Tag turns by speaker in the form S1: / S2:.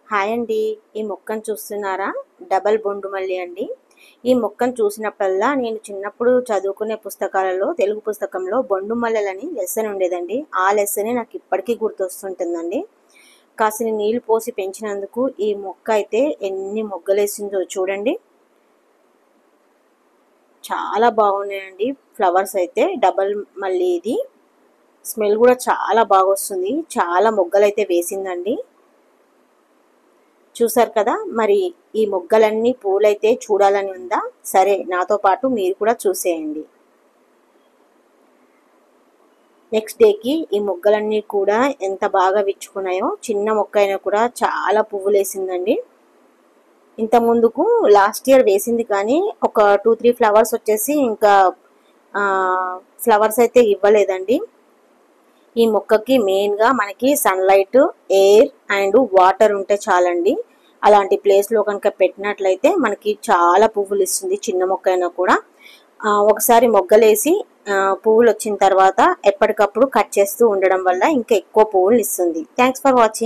S1: Hi అండి. ఈ మొక్కను చూస్తున్నారా? డబల్ బొండు మల్లి అండి. ఈ మొక్కను చూసినప్పుడల్లా నేను చిన్నప్పుడు చదువుకునే పుస్తకాలలో తెలుగు పుస్తకంలో బొండు మల్లెలని లెసన్ ఉండేదండి. ఆ లెసనే నాకు ఇప్పటికీ గుర్తొస్తుంటుందండి. కాసిని నీళ్లు పోసి పెంచినందుకు ఈ మొక్క అయితే ఎన్ని మొగ్గలేసిందో చూడండి. చాలా బాగున్నాయండి ఫ్లవర్స్ అయితే. డబల్ మల్లి ఇది స్మెల్ కూడా చాలా బాగా వస్తుంది. చాలా మొగ్గలైతే వేసిందండి. చూసారు కదా, మరి ఈ మొగ్గలన్నీ పూలైతే చూడాలని ఉందా? సరే, నాతో పాటు మీరు కూడా చూసేయండి. నెక్స్ట్ డేకి ఈ మొగ్గలన్నీ కూడా ఎంత బాగా విచ్చుకున్నాయో. చిన్న మొక్క అయినా కూడా చాలా పువ్వులు వేసిందండి. ఇంత ముందుకు లాస్ట్ ఇయర్ వేసింది, కానీ ఒక 2-3 ఫ్లవర్స్ వచ్చేసి ఇంకా ఫ్లవర్స్ అయితే ఇవ్వలేదండి. ఈ మొక్కకి మెయిన్గా మనకి సన్లైట్, ఎయిర్ అండ్ వాటర్ ఉంటే చాలండి. అలాంటి ప్లేస్లో కనుక పెట్టినట్లయితే మనకి చాలా పువ్వులు ఇస్తుంది. చిన్న మొక్క అయినా కూడా ఒకసారి మొగ్గలేసి పువ్వులు వచ్చిన తర్వాత ఎప్పటికప్పుడు కట్ చేస్తూ ఉండడం వల్ల ఇంకా ఎక్కువ పువ్వులు ఇస్తుంది. Thanks for watching.